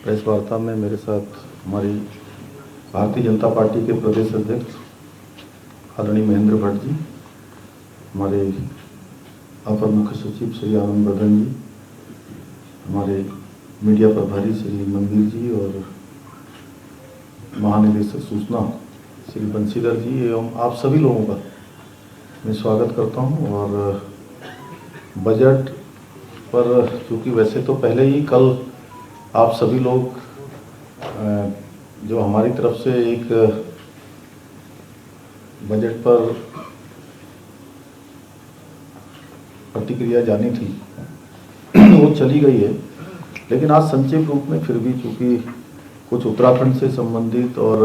Press वार्ता में मेरे साथ हमारी भारतीय जनता पार्टी के प्रदेश अध्यक्ष आदरणीय महेंद्र भट्ट जी, हमारे अपर मुख्य सचिव श्री आनंद वर्धन जी, हमारे मीडिया प्रभारी श्री मनवीर जी और महानिदेशक सूचना श्री बंशीधर जी एवं आप सभी लोगों का मैं स्वागत करता हूं। और बजट पर चूँकि वैसे तो पहले ही कल आप सभी लोग जो हमारी तरफ से एक बजट पर प्रतिक्रिया जानी थी वो चली गई है, लेकिन आज संक्षिप्त रूप में फिर भी चूँकि कुछ उत्तराखंड से संबंधित और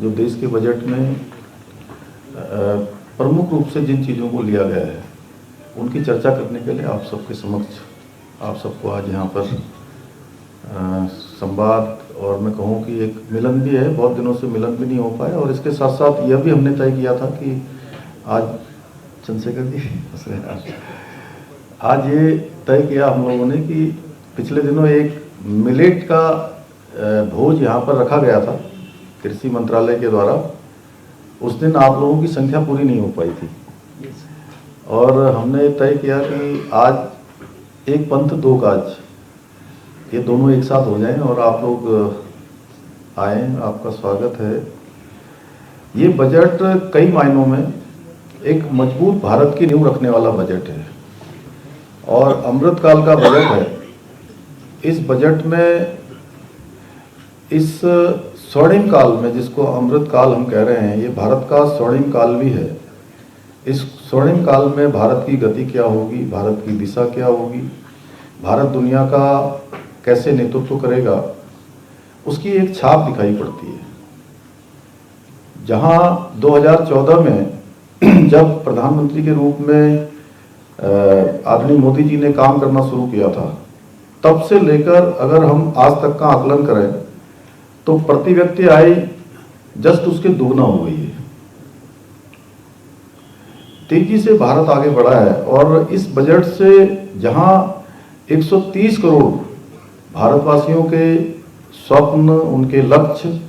जो देश के बजट में प्रमुख रूप से जिन चीज़ों को लिया गया है उनकी चर्चा करने के लिए आप सबके समक्ष आप सबको आज यहाँ पर संवाद और मैं कहूँ कि एक मिलन भी है। बहुत दिनों से मिलन भी नहीं हो पाया और इसके साथ साथ यह भी हमने तय किया था कि आज चंद्रशेखर जी आज ये तय किया हम लोगों ने कि पिछले दिनों एक मिलेट का भोज यहाँ पर रखा गया था कृषि मंत्रालय के द्वारा। उस दिन आप लोगों की संख्या पूरी नहीं हो पाई थी और हमने तय किया कि आज एक पंथ दो काज, ये दोनों एक साथ हो जाएं और आप लोग आए, आपका स्वागत है। ये बजट कई मायनों में एक मजबूत भारत की नींव रखने वाला बजट है और अमृतकाल का बजट है। इस बजट में इस स्वर्णिम काल में, जिसको अमृत काल हम कह रहे हैं, ये भारत का स्वर्णिम काल भी है। इस स्वर्णिम काल में भारत की गति क्या होगी, भारत की दिशा क्या होगी, भारत दुनिया का कैसे नेतृत्व करेगा, उसकी एक छाप दिखाई पड़ती है। जहां 2014 में जब प्रधानमंत्री के रूप में आदरणीय मोदी जी ने काम करना शुरू किया था, तब से लेकर अगर हम आज तक का आकलन करें तो प्रति व्यक्ति आय जस्ट उसके दुगना हो गई है। तेजी से भारत आगे बढ़ा है और इस बजट से जहां 130 करोड़ भारतवासियों के स्वप्न, उनके लक्ष्य,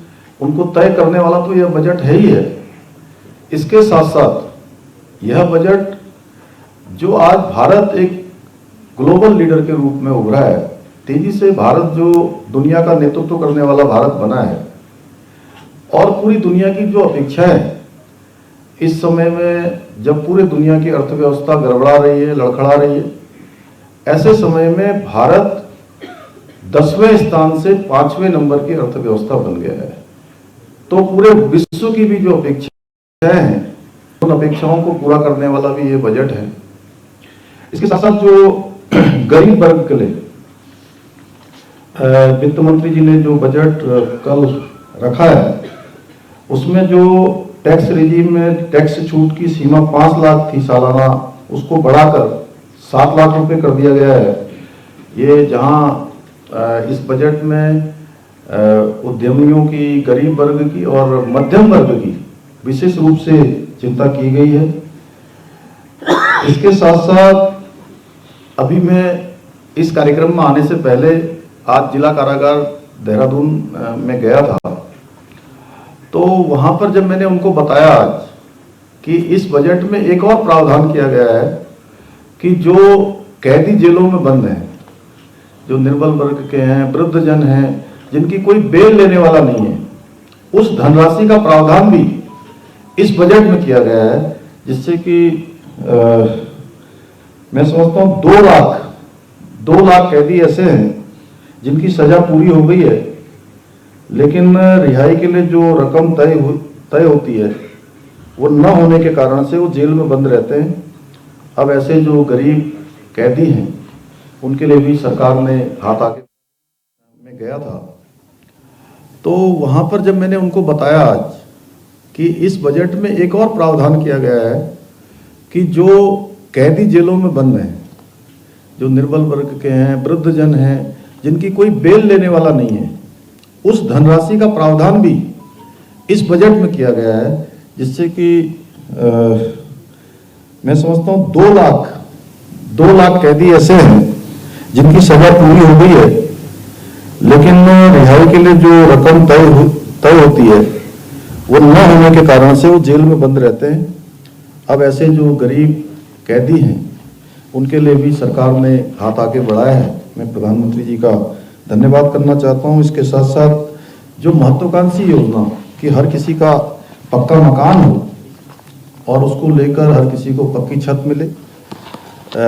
उनको तय करने वाला तो यह बजट है ही है। इसके साथ साथ यह बजट जो आज भारत एक ग्लोबल लीडर के रूप में उभरा है, तेजी से भारत जो दुनिया का नेतृत्व करने वाला भारत बना है और पूरी दुनिया की जो अपेक्षा है इस समय में, जब पूरे दुनिया की अर्थव्यवस्था गड़बड़ा रही है, लड़खड़ा रही है, ऐसे समय में भारत 10वें स्थान से 5वें नंबर की अर्थव्यवस्था बन गया है। तो पूरे विश्व की भी जो अपेक्षाएं हैं उन अपेक्षाओं को पूरा करने वाला भी ये बजट है। इसके साथ साथ जो गरीब वर्ग के लिए वित्त मंत्री जी ने जो बजट कल रखा है, उसमें जो टैक्स रिजीम में टैक्स छूट की सीमा 5 लाख थी सालाना, उसको बढ़ाकर 7 लाख रुपए कर दिया गया है। ये जहां इस बजट में उद्यमियों की, गरीब वर्ग की और मध्यम वर्ग की विशेष रूप से चिंता की गई है। इसके साथ साथ अभी मैं इस कार्यक्रम में आने से पहले आज जिला कारागार देहरादून में गया था, तो वहां पर जब मैंने उनको बताया आज कि इस बजट में एक और प्रावधान किया गया है कि जो कैदी जेलों में बंद हैं, जो निर्बल वर्ग के हैं, वृद्धजन हैं, जिनकी कोई बेल लेने वाला नहीं है, उस धनराशि का प्रावधान भी इस बजट में किया गया है, जिससे कि मैं समझता हूँ 2 लाख कैदी ऐसे हैं जिनकी सजा पूरी हो गई है, लेकिन रिहाई के लिए जो रकम तय होती है वो न होने के कारण से वो जेल में बंद रहते हैं। अब ऐसे जो गरीब कैदी हैं उनके लिए भी सरकार ने हाथ आगे में गया था। तो वहाँ पर जब मैंने उनको बताया आज कि इस बजट में एक और प्रावधान किया गया है कि जो कैदी जेलों में बंद हैं, जो निर्बल वर्ग के हैं, वृद्धजन हैं, जिनकी कोई बेल लेने वाला नहीं है, उस धनराशि का प्रावधान भी इस बजट में किया गया है, जिससे कि मैं समझता हूँ 2 लाख कैदी ऐसे हैं जिनकी सजा पूरी हो गई है, लेकिन रिहाई के लिए जो रकम तय होती है वो न होने के कारण से वो जेल में बंद रहते हैं। अब ऐसे जो गरीब कैदी हैं उनके लिए भी सरकार ने हाथ आगे बढ़ाया है। मैं प्रधानमंत्री जी का धन्यवाद करना चाहता हूं। इसके साथ साथ जो महत्वाकांक्षी योजना कि हर किसी का पक्का मकान हो और उसको लेकर हर किसी को पक्की छत मिले,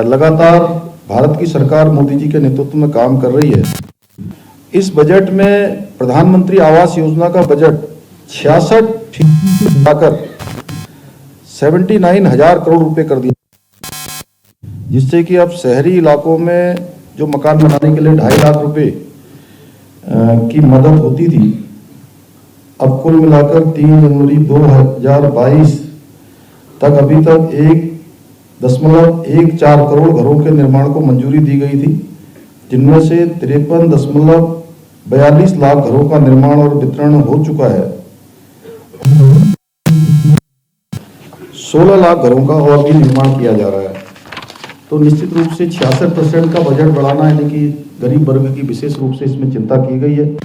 लगातार भारत की सरकार मोदी जी के नेतृत्व में काम कर रही है। इस बजट में प्रधानमंत्री आवास योजना का बजट 66% से बढ़ाकर 79,000 करोड़ रुपए कर दिया, जिससे कि अब शहरी इलाकों में जो मकान बनाने के लिए 2.5 लाख रुपए की मदद होती थी, अब कुल मिलाकर 3 जनवरी 2022 तक अभी तक 1.14 करोड़ घरों के निर्माण को मंजूरी दी गई थी, जिनमें से 53.42 लाख घरों का निर्माण और वितरण हो चुका है। 16 लाख घरों का और भी निर्माण किया जा रहा है। तो निश्चित रूप से 66% का बजट बढ़ाना, यानी कि गरीब वर्ग की विशेष रूप से इसमें चिंता की गई है।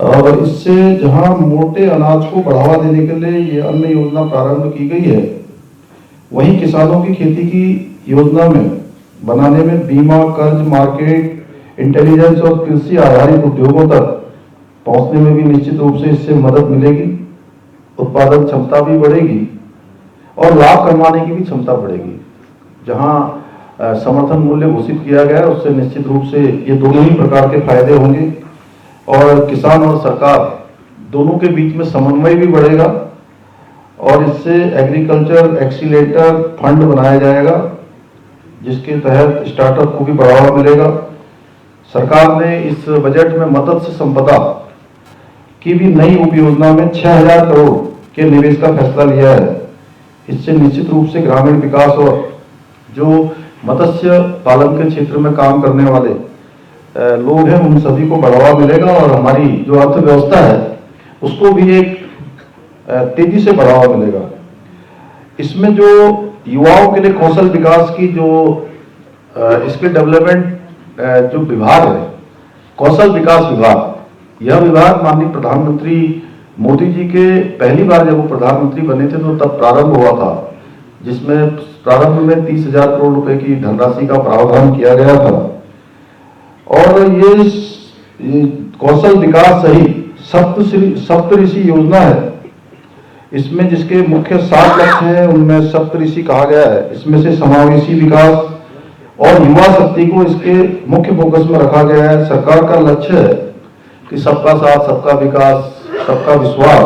और इससे जहां मोटे अनाज को बढ़ावा देने के लिए ये अन्न योजना प्रारंभ की गई है, वहीं किसानों की खेती की योजना में बनाने में बीमा, कर्ज, मार्केट इंटेलिजेंस और कृषि आधारित उद्योगों तक पहुंचने में भी निश्चित रूप से इससे मदद मिलेगी। उत्पादन क्षमता भी बढ़ेगी और लाभ कमाने की भी क्षमता बढ़ेगी। जहां समर्थन मूल्य घोषित किया गया है, उससे निश्चित रूप से ये दोनों ही प्रकार के फायदे होंगे और किसान और सरकार दोनों के बीच में समन्वय भी बढ़ेगा और इससे एग्रीकल्चर एक्सीलेटर फंड बनाया जाएगा, जिसके तहत स्टार्टअप को भी बढ़ावा मिलेगा। सरकार ने इस बजट में मत्स्य संपदा की भी नई उपयोजना में 6,000 करोड़ के निवेश का फैसला लिया है। इससे निश्चित रूप से ग्रामीण विकास और जो मत्स्य पालन के क्षेत्र में काम करने वाले लोग हैं उन सभी को बढ़ावा मिलेगा और हमारी जो अर्थव्यवस्था है उसको भी एक तेजी से बढ़ावा मिलेगा। इसमें जो युवाओं के लिए कौशल विकास की जो स्किल डेवलपमेंट जो विभाग है, कौशल विकास विभाग, यह विभाग माननीय प्रधानमंत्री मोदी जी के पहली बार जब वो प्रधानमंत्री बने थे तो तब प्रारंभ हुआ था, जिसमें प्रारंभ में 30,000 करोड़ रुपए की धनराशि का प्रावधान किया गया था। और ये कौशल विकास सहित सप्तऋषि योजना है। इसमें जिसके मुख्य 7 लक्ष्य हैं उनमें सप्तऋषि कहा गया है। इसमें से समावेशी विकास और युवा शक्ति को इसके मुख्य फोकस में रखा गया है। सरकार का लक्ष्य है कि सबका साथ, सबका विकास, सबका विश्वास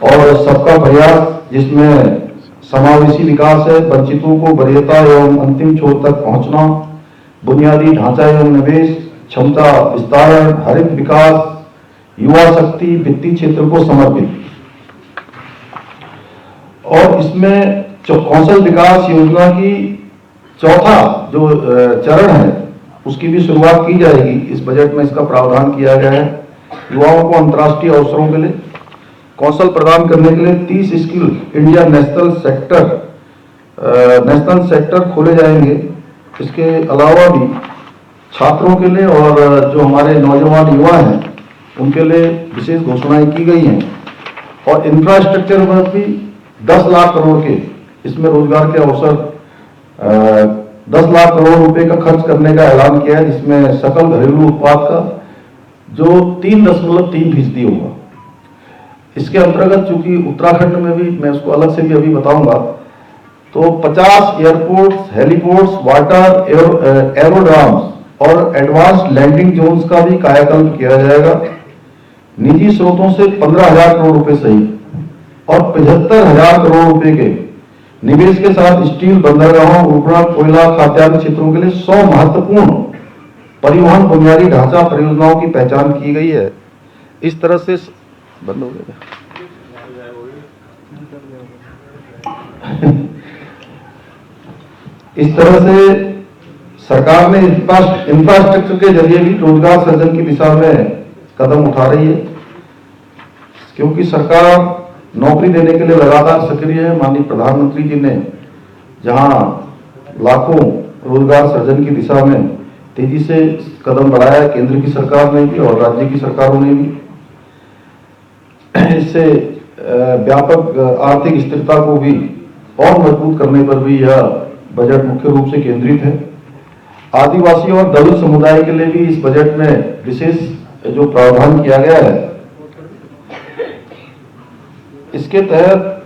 और सबका प्रयास, जिसमें समावेशी विकास है, वंचितों को वरीयता एवं अंतिम छोर तक पहुंचना, बुनियादी ढांचा एवं निवेश, क्षमता विस्तारण, हरित विकास, युवा शक्ति, वित्तीय क्षेत्र को समर्पित। और इसमें कौशल विकास योजना की चौथा जो चरण है उसकी भी शुरुआत की जाएगी। इस बजट में इसका प्रावधान किया गया है। युवाओं को अंतर्राष्ट्रीय अवसरों के लिए कौशल प्रदान करने के लिए 30 स्किल इंडिया नेशनल सेक्टर खोले जाएंगे। इसके अलावा भी छात्रों के लिए और जो हमारे नौजवान युवा हैं उनके लिए विशेष घोषणाएं की गई हैं। और इंफ्रास्ट्रक्चर पर भी 10 लाख करोड़ के इसमें रोजगार के अवसर 10 लाख करोड़ रुपए का खर्च करने का ऐलान किया है, जिसमें सकल घरेलू उत्पाद का जो 3.3% होगा। इसके अंतर्गत चूंकि उत्तराखंड में भी, मैं उसको अलग से भी अभी बताऊंगा, तो 50 एयरपोर्ट्स, हेलीपोर्ट्स, वाटर एरोड्राम्स और एडवांस लैंडिंग जोन्स का भी कायाकल्प किया जाएगा। निजी स्रोतों से 15,000 करोड़ रुपए सहित और 75,000 करोड़ रुपए के निवेश के साथ स्टील, बंदरगाहों, उर्वरक, कोयला, खाद्यान्न क्षेत्रों के लिए 100 महत्वपूर्ण परिवहन बुनियादी ढांचा परियोजनाओं की पहचान की गई है। इस तरह से बंद हो गया इस तरह से सरकार ने इंफ्रास्ट्रक्चर के जरिए भी रोजगार सृजन की दिशा में कदम उठा रही है, क्योंकि सरकार नौकरी देने के लिए लगातार सक्रिय है। माननीय प्रधानमंत्री जी ने जहां लाखों रोजगार सृजन की दिशा में तेजी से कदम बढ़ाया, केंद्र की सरकार ने भी और राज्य की सरकारों ने भी। इससे व्यापक आर्थिक स्थिरता को भी और मजबूत करने पर भी यह बजट मुख्य रूप से केंद्रित है। आदिवासी और दलित समुदाय के लिए भी इस बजट में विशेष जो प्रावधान किया गया है, इसके तहत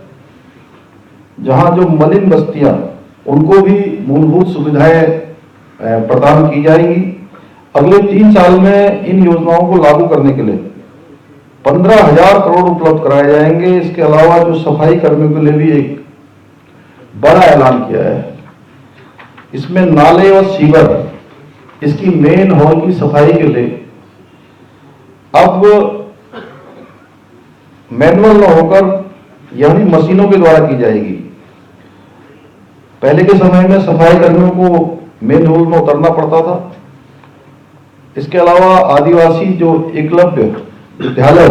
जहां जो मलिन बस्तियां, उनको भी मूलभूत सुविधाएं प्रदान की जाएंगी। अगले 3 साल में इन योजनाओं को लागू करने के लिए 15,000 करोड़ उपलब्ध कराए जाएंगे। इसके अलावा जो सफाई कर्मियों के लिए भी एक बड़ा ऐलान किया है। इसमें नाले और सीवर, इसकी मेन हॉल की सफाई के लिए अब मैनुअल न होकर यानी मशीनों के द्वारा की जाएगी। पहले के समय में सफाई कर्मियों को मेन हॉल में उतरना पड़ता था। इसके अलावा आदिवासी जो एकलव्य विद्यालय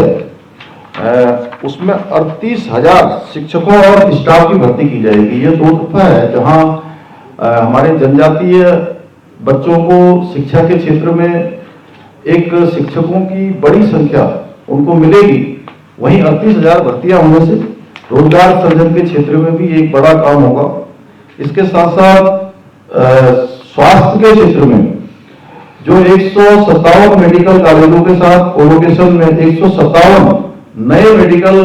उसमें 38,000 शिक्षकों और स्टाफ की भर्ती की जाएगी। ये 2 दफा है जहां हमारे जनजातीय बच्चों को शिक्षा के क्षेत्र में एक शिक्षकों की बड़ी संख्या उनको मिलेगी। वहीं 38,000 भर्तियां होने से रोजगार सृजन के क्षेत्र में भी एक बड़ा काम होगा। इसके साथ साथ स्वास्थ्य के क्षेत्र में जो 157 मेडिकल कॉलेजों के साथ कोलोकेशन में 157 नए मेडिकल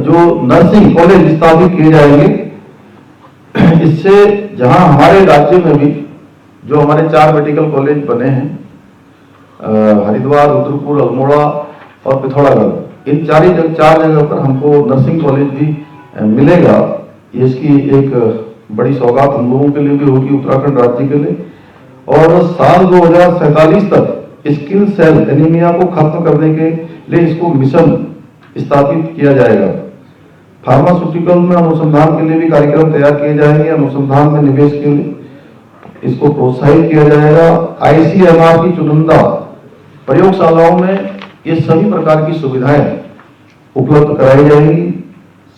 जो नर्सिंग कॉलेज स्थापित किए जाएंगे। इससे जहां हमारे राज्य में भी जो हमारे 4 मेडिकल कॉलेज बने हैं, हरिद्वार, रुद्रपुर, अल्मोड़ा और पिथौरागढ़, इन 4 जगह पर हमको नर्सिंग कॉलेज भी मिलेगा। इसकी एक बड़ी सौगात हम लोगों के लिए भी होगी, उत्तराखंड राज्य के लिए। और साल 2047 तक स्किल सेल एनीमिया को खत्म करने के लिए इसको मिशन स्थापित किया जाएगा। फार्मास्यूटिकल में अनुसंधान के लिए भी कार्यक्रम तैयार किए जाएंगे। अनुसंधान में निवेश के लिए इसको प्रोत्साहित किया जाएगा। ICMR की चुनिंदा प्रयोगशालाओं में ये सभी प्रकार की सुविधाएं उपलब्ध कराई जाएंगी।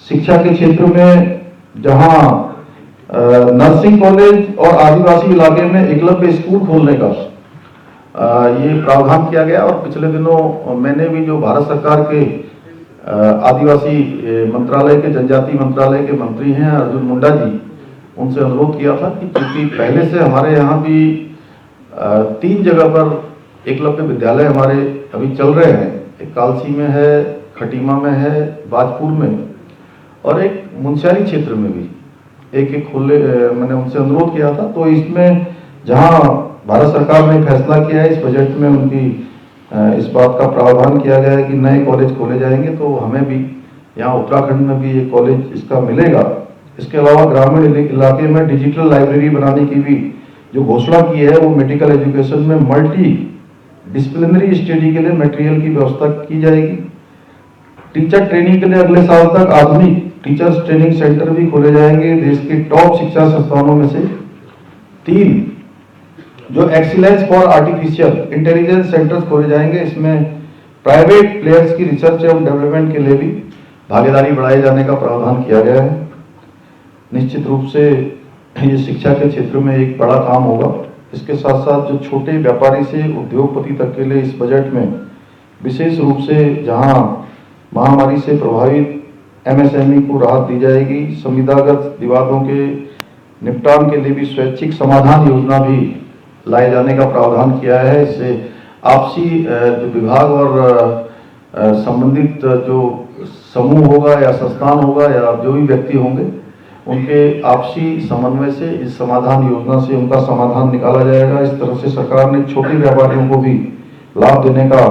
शिक्षा के क्षेत्र में जहां नर्सिंग कॉलेज और आदिवासी इलाके में एकलव्य स्कूल खोलने का ये प्रावधान किया गया। और पिछले दिनों मैंने भी जो भारत सरकार के आदिवासी मंत्रालय के, जनजाति मंत्रालय के मंत्री हैं अर्जुन मुंडा जी, उनसे अनुरोध किया था कि क्योंकि पहले से हमारे यहाँ भी 3 जगह पर एकलव्य विद्यालय हमारे अभी चल रहे हैं। एक कालसी में है, खटीमा में है, बाजपुर में, और एक मुंशियारी क्षेत्र में भी एक खोले। मैंने उनसे अनुरोध किया था। तो इसमें जहां भारत सरकार ने फैसला किया है, इस बजट में उनकी इस बात का प्रावधान किया गया है कि नए कॉलेज खोले जाएंगे, तो हमें भी यहाँ उत्तराखंड में भी एक कॉलेज इसका मिलेगा। इसके अलावा ग्रामीण इलाके में डिजिटल लाइब्रेरी बनाने की भी जो घोषणा की है, वो मेडिकल एजुकेशन में मल्टी डिसिप्लिनरी स्टडी के लिए मटेरियल की व्यवस्था की जाएगी। टीचर ट्रेनिंग के लिए अगले साल तक आधुनिक टीचर्स ट्रेनिंग सेंटर भी खोले जाएंगे। देश के टॉप शिक्षा संस्थानों में से 3 जो excellence for artificial intelligence centres खोले जाएंगे। इसमें प्राइवेट प्लेयर्स की रिसर्च एवं डेवलपमेंट के लिए भी भागीदारी बढ़ाए जाने का प्रावधान किया गया है। निश्चित रूप से ये शिक्षा के क्षेत्र में एक बड़ा काम होगा। इसके साथ साथ जो छोटे व्यापारी से उद्योगपति तक के लिए इस बजट में विशेष रूप से जहां महामारी से प्रभावित MSME को राहत दी जाएगी। संविदागत विवादों के निपटान के लिए भी स्वैच्छिक समाधान योजना भी लाए जाने का प्रावधान किया है। इससे आपसी जो विभाग और संबंधित जो समूह होगा या संस्थान होगा या जो भी व्यक्ति होंगे, उनके आपसी समन्वय से इस समाधान योजना से उनका समाधान निकाला जाएगा। इस तरह से सरकार ने छोटे व्यापारियों को भी लाभ देने का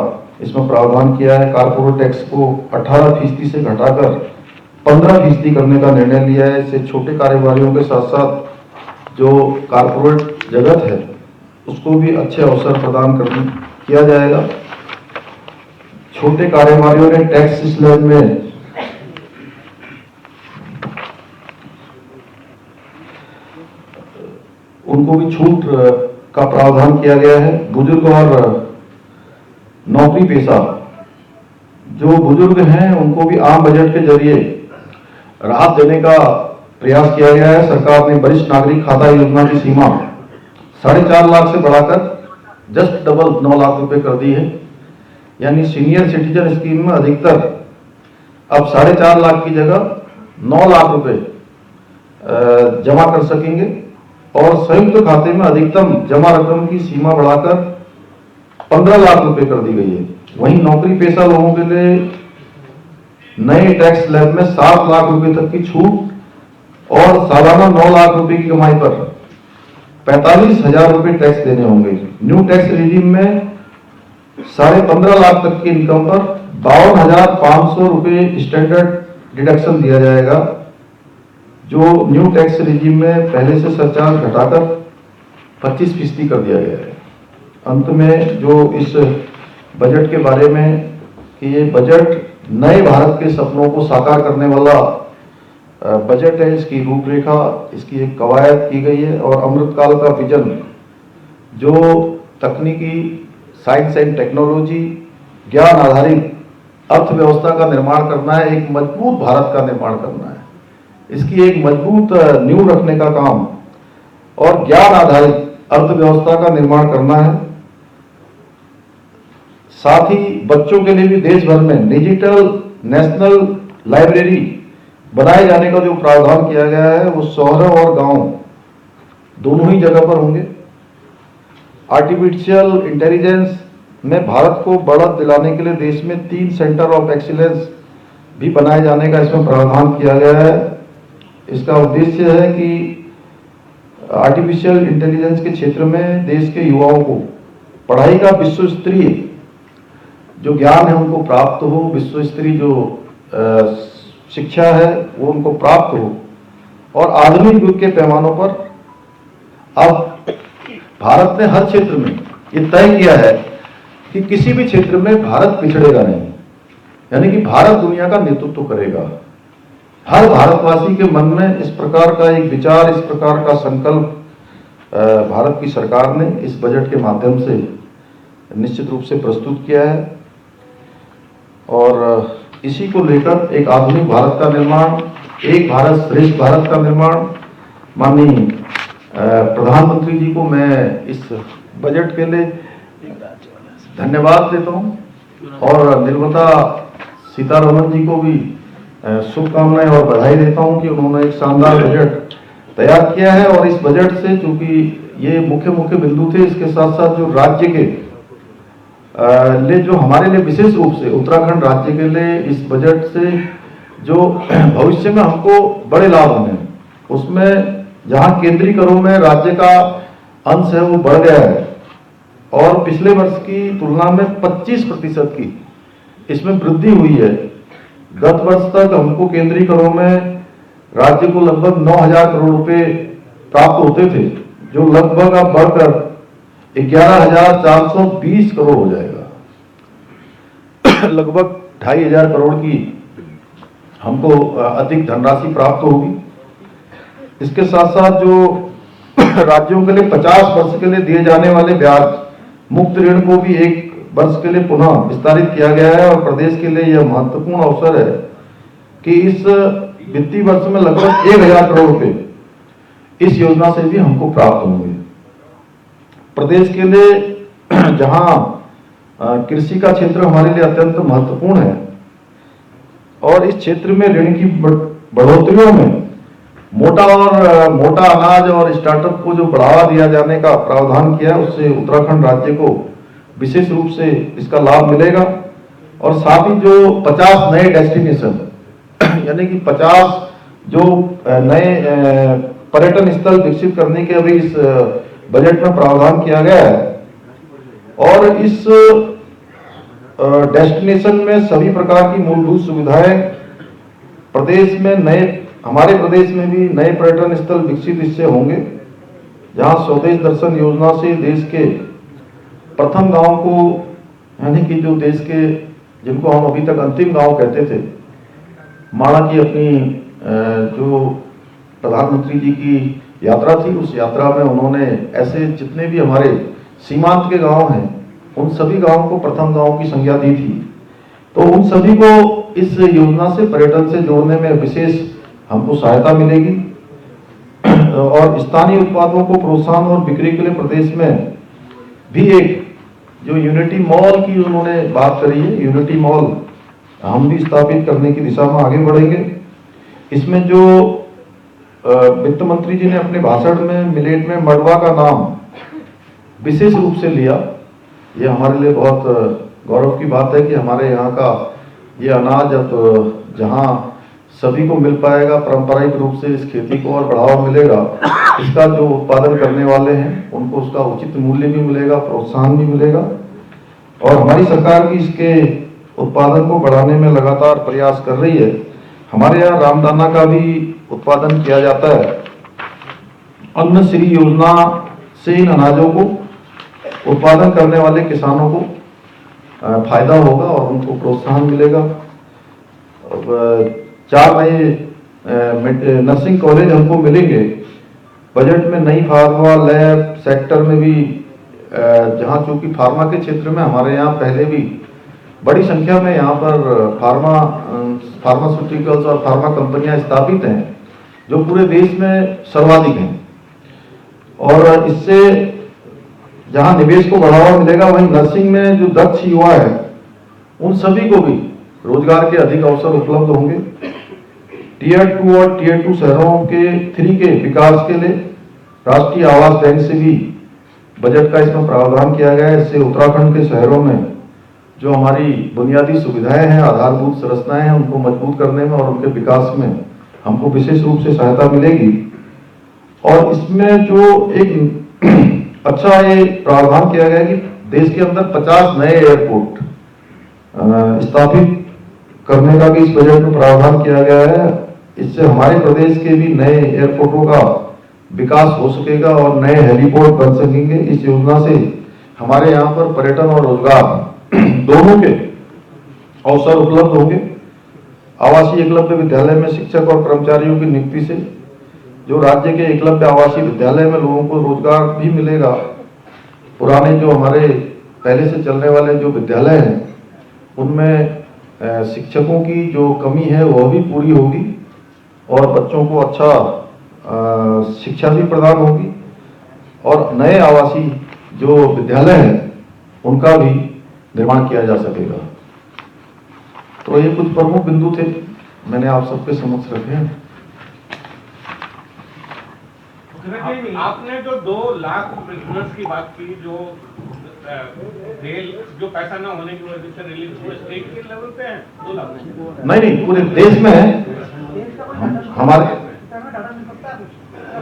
इसमें प्रावधान किया है। कारपोरेट टैक्स को 18% से घटाकर 15% करने का निर्णय लिया है। इससे छोटे कारोबारियों के साथ साथ जो कारपोरेट जगत है उसको भी अच्छे अवसर प्रदान किया जाएगा। छोटे कारोबारियों ने टैक्स स्लैब में उनको भी छूट का प्रावधान किया गया है। बुजुर्ग और नौकरी पेशा जो बुजुर्ग हैं उनको भी आम बजट के जरिए राहत देने का प्रयास किया गया है। सरकार ने वरिष्ठ नागरिक खाता योजना की सीमा 4.5 लाख से बढ़ाकर जस्ट डबल 9 लाख रुपए कर दी है। यानी सीनियर सिटीजन स्कीम में अधिकतर अब 4.5 लाख की जगह 9 लाख रुपए जमा कर सकेंगे और संयुक्त खाते में अधिकतम जमा रकम की सीमा बढ़ाकर 15 लाख रुपए कर दी गई है। वहीं नौकरी पेशा लोगों के लिए नए टैक्स स्लैब में 7 लाख रुपए तक की छूट और सालाना 9 लाख रुपए की कमाई पर 45,000 रुपए टैक्स देने होंगे। न्यू टैक्स रिजीम में 15.5 लाख तक की इनकम पर 52,500 रुपए स्टैंडर्ड डिडक्शन दिया जाएगा, जो न्यू टैक्स रिजीम में पहले से सरचार्ज घटाकर 25% कर दिया गया है। अंत में जो इस बजट के बारे में कि ये बजट नए भारत के सपनों को साकार करने वाला बजट है, इसकी रूपरेखा, इसकी एक कवायद की गई है और अमृतकाल का विजन जो तकनीकी, साइंस एंड टेक्नोलॉजी, ज्ञान आधारित अर्थव्यवस्था का निर्माण करना है, एक मजबूत भारत का निर्माण करना है, इसकी एक मजबूत नींव रखने का काम और ज्ञान आधारित अर्थव्यवस्था का निर्माण करना है। साथ ही बच्चों के लिए भी देश भर में डिजिटल नेशनल लाइब्रेरी बनाए जाने का जो प्रावधान किया गया है वो शहर और गांव दोनों ही जगह पर होंगे। आर्टिफिशियल इंटेलिजेंस में भारत को बढ़त दिलाने के लिए देश में 3 सेंटर ऑफ एक्सीलेंस भी बनाए जाने का इसमें प्रावधान किया गया है। इसका उद्देश्य है कि आर्टिफिशियल इंटेलिजेंस के क्षेत्र में देश के युवाओं को पढ़ाई का विश्व स्तरीय जो ज्ञान है उनको प्राप्त हो, विश्व स्तरीय जो शिक्षा है वो उनको प्राप्त हो और आधुनिक युग के पैमानों पर अब भारत ने हर क्षेत्र में ये तय किया है कि किसी भी क्षेत्र में भारत पिछड़ेगा नहीं, यानी कि भारत दुनिया का नेतृत्व करेगा। हर भारतवासी के मन में इस प्रकार का एक विचार, इस प्रकार का संकल्प भारत की सरकार ने इस बजट के माध्यम से निश्चित रूप से प्रस्तुत किया है और इसी को लेकर एक आधुनिक भारत का निर्माण, एक भारत श्रेष्ठ भारत का निर्माण, माननीय प्रधानमंत्री जी को मैं इस बजट के लिए धन्यवाद देता हूं और निर्मला सीतारमण जी को भी शुभकामनाएं और बधाई देता हूं कि उन्होंने एक शानदार बजट तैयार किया है। और इस बजट से चूंकि ये मुख्य बिंदु थे, इसके साथ साथ जो राज्य के लिए जो हमारे लिए विशेष रूप से उत्तराखंड राज्य के लिए इस बजट से जो भविष्य में हमको बड़े लाभ होने, उसमें जहां केंद्रीय करों में राज्य का अंश है वो बढ़ गया है और पिछले वर्ष की तुलना में 25% की इसमें वृद्धि हुई है। गत वर्ष तक हमको केंद्रीय करों में राज्य को लगभग 9,000 करोड़ रुपए प्राप्त होते थे, जो लगभग अब बढ़कर 11,420 करोड़ हो जाएगा। लगभग 2,500 करोड़ की हमको अधिक धनराशि प्राप्त होगी। इसके साथ साथ जो राज्यों के लिए 50 वर्ष के लिए दिए जाने वाले ब्याज मुक्त ऋण को भी 1 वर्ष के लिए पुनः विस्तारित किया गया है और प्रदेश के लिए यह महत्वपूर्ण अवसर है कि इस वित्तीय वर्ष में लगभग 1,000 करोड़ रुपए इस योजना से भी हमको प्राप्त होंगे। प्रदेश के लिए जहां कृषि का क्षेत्र हमारे लिए अत्यंत महत्वपूर्ण है और इस क्षेत्र में ऋण की बढ़ोतरियों में मोटा अनाज और स्टार्टअप को जो बढ़ावा दिया जाने का प्रावधान किया है, उससे उत्तराखंड राज्य को विशेष रूप से इसका लाभ मिलेगा। और साथ ही जो 50 नए डेस्टिनेशन यानी कि 50 जो नए पर्यटन स्थल विकसित करने के अभी इस बजट में प्रावधान किया गया है और इस डेस्टिनेशन में सभी प्रकार की मूलभूत सुविधाएं प्रदेश में हमारे प्रदेश में भी नए पर्यटन स्थल विकसित इससे होंगे, जहां स्वदेश दर्शन योजना से देश के प्रथम गांव को, यानी कि जो देश के, जिनको हम अभी तक अंतिम गांव कहते थे, माणा की अपनी जो प्रधानमंत्री जी की यात्रा थी, उस यात्रा में उन्होंने ऐसे जितने भी हमारे सीमांत के गांव हैं, उन सभी गांवों को प्रथम गांव की संज्ञा दी थी। तो उन सभी को इस योजना से पर्यटन से जोड़ने में विशेष हमको सहायता मिलेगी और स्थानीय उत्पादों को प्रोत्साहन और बिक्री के लिए प्रदेश में भी एक जो यूनिटी मॉल की उन्होंने बात करी है, यूनिटी मॉल हम भी स्थापित करने की दिशा में आगे बढ़ेंगे। इसमें जो वित्त मंत्री जी ने अपने भाषण में मिलेट में मडवा का नाम विशेष रूप से लिया, ये हमारे लिए बहुत गौरव की बात है कि हमारे यहाँ का ये अनाज अब जहाँ सभी को मिल पाएगा, पारंपरिक रूप से इस खेती को और बढ़ावा मिलेगा, इसका जो उत्पादन करने वाले हैं उनको उसका उचित मूल्य भी मिलेगा, प्रोत्साहन भी मिलेगा। और हमारी सरकार भी इसके उत्पादन को बढ़ाने में लगातार प्रयास कर रही है। हमारे यहाँ रामदाना का भी उत्पादन किया जाता है। अन्न श्री योजना से इन अनाजों को उत्पादन करने वाले किसानों को फायदा होगा और उनको प्रोत्साहन मिलेगा। 4 नए नर्सिंग कॉलेज हमको मिलेंगे। बजट में नई फार्मा लैब सेक्टर में भी, जहाँ चूंकि फार्मा के क्षेत्र में हमारे यहाँ पहले भी बड़ी संख्या में यहाँ पर फार्मास्यूटिकल्स और फार्मा कंपनियां स्थापित हैं, जो पूरे देश में सर्वाधिक हैं। और इससे जहां निवेश को बढ़ावा मिलेगा, वहीं नर्सिंग में जो दक्ष युवा है उन सभी को भी रोजगार के अधिक अवसर उपलब्ध होंगे। टियर 2 और टियर 2 शहरों के 3 के विकास के लिए राष्ट्रीय आवास बैंक से भी बजट का इसमें प्रावधान किया गया है। इससे उत्तराखंड के शहरों में जो हमारी बुनियादी सुविधाएं हैं, आधारभूत संरचनाएं हैं, उनको मजबूत करने में और उनके विकास में हमको विशेष रूप से सहायता मिलेगी। और इसमें जो एक अच्छा ये प्रावधान किया गया है कि देश के अंदर 50 नए एयरपोर्ट स्थापित करने का भी इस बजट में प्रावधान किया गया है। इससे हमारे प्रदेश के भी नए एयरपोर्टों का विकास हो सकेगा और नए हेलीपोर्ट बन सकेंगे। इस योजना से हमारे यहाँ पर पर्यटन और रोजगार दोनों के अवसर उपलब्ध होंगे। आवासीय एकलव्य विद्यालय में शिक्षक और कर्मचारियों की नियुक्ति से जो राज्य के एकलव्य आवासीय विद्यालय में लोगों को रोजगार भी मिलेगा। पुराने जो हमारे पहले से चलने वाले जो विद्यालय हैं, उनमें शिक्षकों की जो कमी है वह भी पूरी होगी और बच्चों को अच्छा शिक्षा भी प्रदान होगी। और नए आवासीय जो विद्यालय हैं उनका भी निर्माण किया जा सकेगा। तो ये कुछ प्रमुख बिंदु थे, मैंने आप सबके समक्ष रखे हैं। आपने जो 2 लाख बिजनेस की बात की, जो रेल जो पैसा ना होने की वजह से रिलीज हुए, स्टेट के लेवल पे है 2 लाख? नहीं, पूरे देश में है। हमारे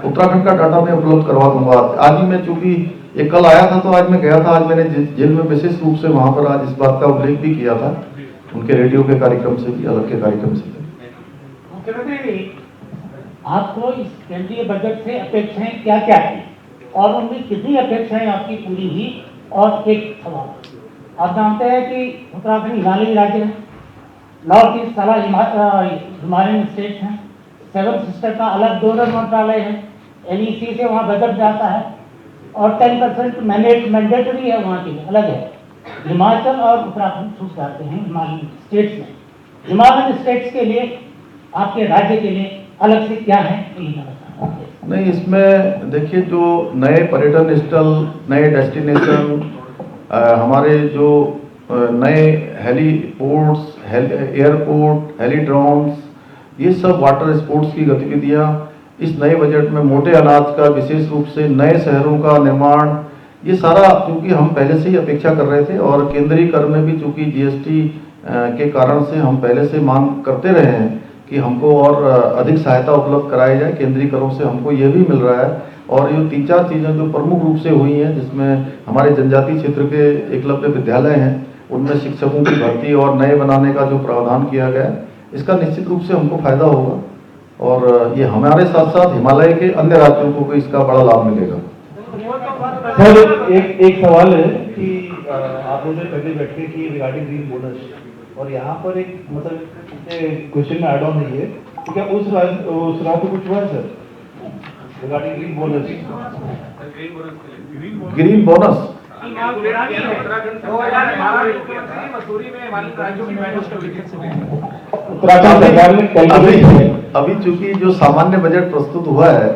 उत्तराखंड का डाटा मैं उपलब्ध करवा दूंगा। आज ही मैं, चूंकि ये कल आया था तो आज मैं गया था, आज मैंने जेल में विशेष रूप से वहां पर आज इस बात का उल्लेख भी किया था, उनके रेडियो के कार्यक्रम से भी, अलग के कार्यक्रम से भी। आपको इस केंद्रीय बजट से अपेक्षाएं क्या क्या थी और उनमें कितनी अपेक्षाएं आपकी पूरी हुई? और एक सवाल, आप जानते हैं कि उत्तराखंड हिमालयी राज्य है, नॉर्थ ईस्ट सारा हिमालयन स्टेट है, 7 सिस्टर का अलग डोनर मंत्रालय है, NEC से वहाँ बजट जाता है और 10% मैंडेटरी है, वहाँ के लिए अलग है। हिमाचल और उत्तराखंड छूट जाते हैं हिमालयन स्टेट्स में। हिमालयन स्टेट्स के लिए, आपके राज्य के लिए अलग से क्या है? नहीं, इसमें देखिए, जो नए पर्यटन स्थल, नए डेस्टिनेशन, हमारे जो नए हेलीपोर्ट्स, एयरपोर्ट, हेलीड्रोम्स, ये सब वाटर स्पोर्ट्स की गतिविधियां इस नए बजट में, मोटे अनाज का विशेष रूप से, नए शहरों का निर्माण, ये सारा चूंकि हम पहले से ही अपेक्षा कर रहे थे और केंद्रीय कर में भी चूंकि GST के कारण से हम पहले से मांग करते रहे हैं कि हमको और अधिक सहायता उपलब्ध कराई जाए। केंद्रीय करों से हमको ये भी मिल रहा है। और ये 3-4 चीज़ें जो प्रमुख रूप से हुई हैं, जिसमें हमारे जनजातीय क्षेत्र के एकलव्य विद्यालय हैं, उनमें शिक्षकों की भर्ती और नए बनाने का जो प्रावधान किया गया है, इसका निश्चित रूप से हमको फायदा होगा और ये हमारे साथ साथ हिमालय के अन्य राज्यों को भी इसका बड़ा लाभ मिलेगा। सर एक सवाल है कि आप लोगों ने पहले बैठके की रिगार्डिंग ग्रीन बोनस और यहाँ पर एक मतलब क्वेश्चन में ऐड ऑन है ये तो क्या उस राह पे कुछ हुआ है sir regarding green bonus? Green bonus Uttarakhand सरकार ने अभी चूंकि जो सामान्य बजट प्रस्तुत हुआ है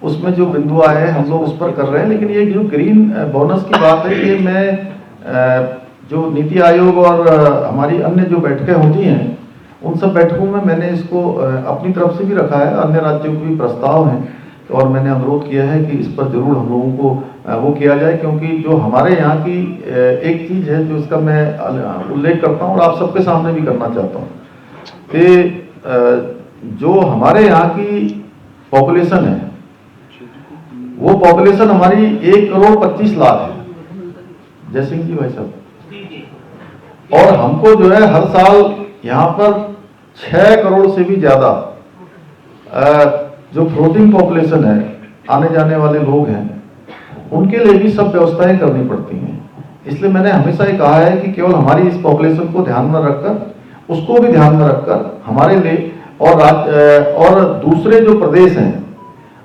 उसमें जो बिंदु आए हैं हम लोग उस पर कर रहे हैं, लेकिन ये जो ग्रीन बोनस की बात है ये मैं जो नीति आयोग और हमारी अन्य जो बैठकें होती हैं उन सब बैठकों में मैंने इसको अपनी तरफ से भी रखा है, अन्य राज्यों के भी प्रस्ताव हैं और मैंने अनुरोध किया है कि इस पर जरूर हम लोगों को वो किया जाए, क्योंकि जो हमारे यहाँ की एक चीज़ है जो इसका मैं उल्लेख करता हूँ और आप सबके सामने भी करना चाहता हूँ कि जो हमारे यहाँ की पॉपुलेशन है वो पॉपुलेशन हमारी 1,25,00,000 है जय सिंह जी भाई साहब, और हमको जो है हर साल यहाँ पर 6 करोड़ से भी ज्यादा जो फ्लोटिंग पॉपुलेशन है, आने जाने वाले लोग हैं, उनके लिए भी सब व्यवस्थाएं करनी पड़ती हैं। इसलिए मैंने हमेशा ये कहा है कि केवल हमारी इस पॉपुलेशन को ध्यान में रखकर उसको भी ध्यान में रखकर हमारे लिए और दूसरे जो प्रदेश हैं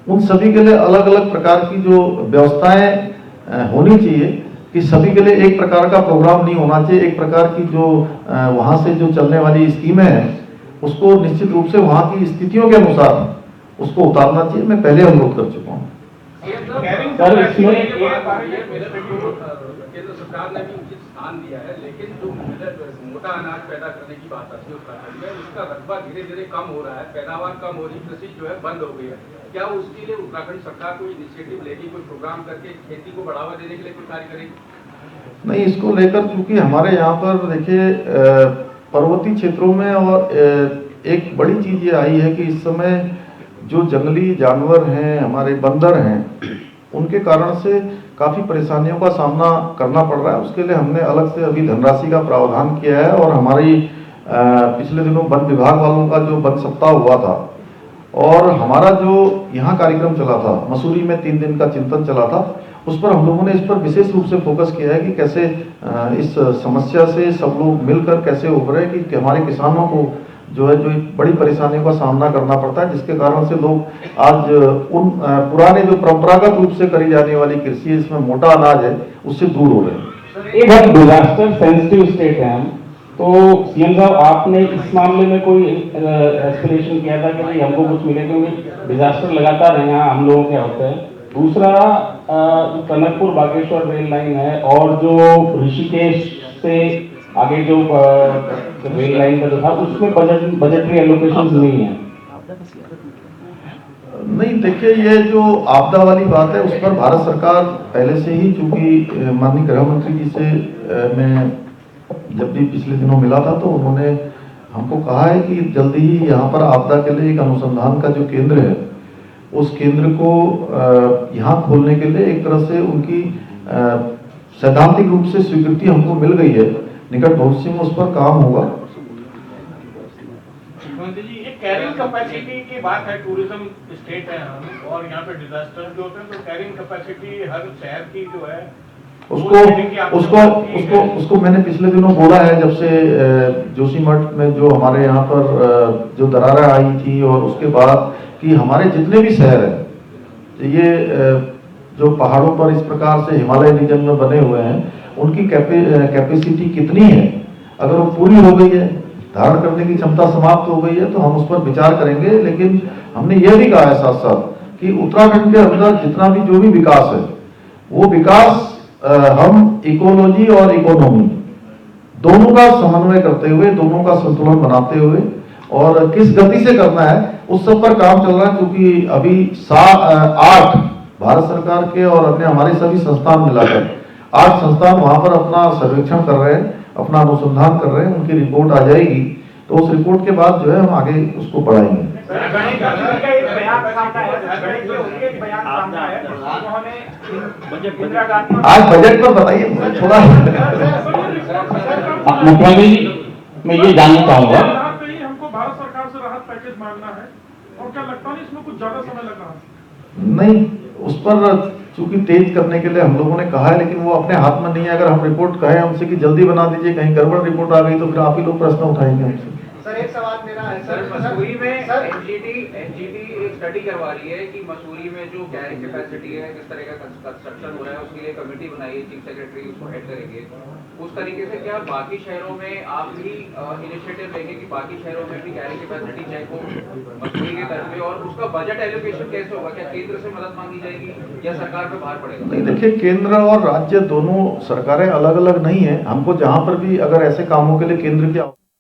उन सभी के लिए अलग अलग प्रकार की जो व्यवस्थाएं होनी चाहिए कि सभी के लिए एक प्रकार का प्रोग्राम नहीं होना चाहिए। एक प्रकार की जो वहाँ से जो चलने वाली स्कीमें हैं उसको निश्चित रूप से वहाँ की स्थितियों के अनुसार उसको उतारना चाहिए। मैं पहले अनुरोध कर चुका हूँ। केंद्र सरकार ने भी उचित स्थान दिया है, लेकिन जो मोटा अनाज पैदा करने की बात आती है उत्तराखंड में उसका रकबा धीरे धीरे कम हो रहा है, पैदावार कम हो रही, कृषि जो है बंद हो गई है। क्या उसके लिए उत्तराखंड सरकार कोई इनिशिएटिव लेगी, कोई प्रोग्राम करके खेती को बढ़ावा देने के लिए कोई कार्य करेगी? नहीं, इसको लेकर क्योंकि हमारे यहाँ पर देखिए पर्वतीय क्षेत्रों में और एक बड़ी चीज ये आई है कि इस समय जो जंगली जानवर हैं, हमारे बंदर हैं, उनके कारण से काफ़ी परेशानियों का सामना करना पड़ रहा है। उसके लिए हमने अलग से अभी धनराशि का प्रावधान किया है और हमारी पिछले दिनों वन विभाग वालों का जो वन सप्ताह हुआ था और हमारा जो यहाँ कार्यक्रम चला था, मसूरी में 3 दिन का चिंतन चला था, उस पर हम लोगों ने इस पर विशेष रूप से फोकस किया है कि कैसे इस समस्या से सब लोग मिलकर कैसे उभरे कि हमारे किसानों को जो बड़ी परेशानियों का सामना करना पड़ता है, जिसके कारण से लोग आज उन पुराने जो परंपरागत रूप से करी जाने वाली कृषि इसमें मोटा अनाज है उससे दूर हो रहे हैं। एक बात, डिजास्टर सेंसिटिव स्टेट है हम, तो सीएम साहब आपने इस मामले में कोई एस्पिरेशन किया था कि भाई हमको कुछ मिले, क्योंकि डिजास्टर लगातार यहाँ हम लोगों के होते हैं। दूसरा टनकपुर बागेश्वर रेल लाइन है और जो ऋषिकेश से आगे जो रेल लाइन का जो था उसमें बजटरी एलोकेशन नहीं है। नहीं, देखिए ये जो आपदा वाली बात है उस पर भारत सरकार पहले से ही, चूंकि माननीय गृह मंत्री जी से मैं जब भी पिछले दिनों मिला था तो उन्होंने हमको कहा है कि जल्दी ही यहाँ पर आपदा के लिए एक अनुसंधान का जो केंद्र है उस केंद्र को यहाँ खोलने के लिए एक तरह से उनकी सैद्धांतिक रूप से स्वीकृति हमको मिल गई है। निकट भविष्य में उस पर काम होगा। मुख्यमंत्री जी, ये कैरिंग कैपेसिटी की बात है, टूरिज्म स्टेट है हम और यहाँ पे डिजास्टर जो होते हैं तो कैरिंग कैपेसिटी हर शहर की जो है उसको मैंने पिछले दिनों बोला है, जब से जोशीमठ में जो हमारे यहाँ पर जो दरारें आई थी और उसके बाद कि हमारे जितने भी शहर हैं ये जो पहाड़ों पर इस प्रकार से हिमालय रीजन में बने हुए हैं उनकी कैपेसिटी कितनी है, अगर वो पूरी हो गई है, धारण करने की क्षमता समाप्त हो गई है तो हम उस पर विचार करेंगे। लेकिन हमने यह भी कहा है साथ साथ कि उत्तराखंड के अंदर जितना भी जो भी विकास है वो विकास हम इकोलॉजी और इकोनॉमी दोनों का समन्वय करते हुए, दोनों का संतुलन बनाते हुए और किस गति से करना है उस सब पर काम चल रहा है। क्योंकि अभी 8 भारत सरकार के और अन्य हमारे सभी संस्थान मिलाकर 8 संस्थान वहां पर अपना सर्वेक्षण कर रहे हैं, अपना अनुसंधान कर रहे हैं। उनकी रिपोर्ट आ जाएगी तो उस रिपोर्ट के बाद जो है हम आगे उसको बढ़ाएंगे। आज बजट पर बताइए, थोड़ा मुख्यमंत्री जी मैं ये जानना चाहूंगा, मानना है? और क्या लगता नहीं इसमें कुछ ज्यादा समय लग रहा है? नहीं, उस पर चूंकि तेज करने के लिए हम लोगों ने कहा है, लेकिन वो अपने हाथ में नहीं है। अगर हम रिपोर्ट कहें हमसे कि जल्दी बना दीजिए, कहीं गड़बड़ रिपोर्ट आ गई तो फिर आप ही लोग प्रश्न उठाएंगे हमसे। सर एक सवाल मेरा है सर मसूरी में सर एनजीटी एक स्टडी करवा रही है कि मसूरी में जो कैरिंग कैपेसिटी है, किस तरह का कंस्ट्रक्शन हो रहा है, उसके लिए कमेटी बनाई है, चीफ सेक्रेटरी उसको हेड करेंगे। उस तरीके से क्या बाकी शहरों में आप भी इनिशिएटिव लेंगे कि बाकी शहरों में भी कैरिंग कैपेसिटी चेक हो मसूरी के तरफ में, और उसका बजट एलोकेशन कैसे होगा? क्या केंद्र से मदद मांगी जाएगी या सरकार पे भार पड़ेगा? नहीं, देखिए, केंद्र और राज्य दोनों सरकारें अलग अलग नहीं है। हमको जहां पर भी अगर ऐसे कामों के लिए केंद्र की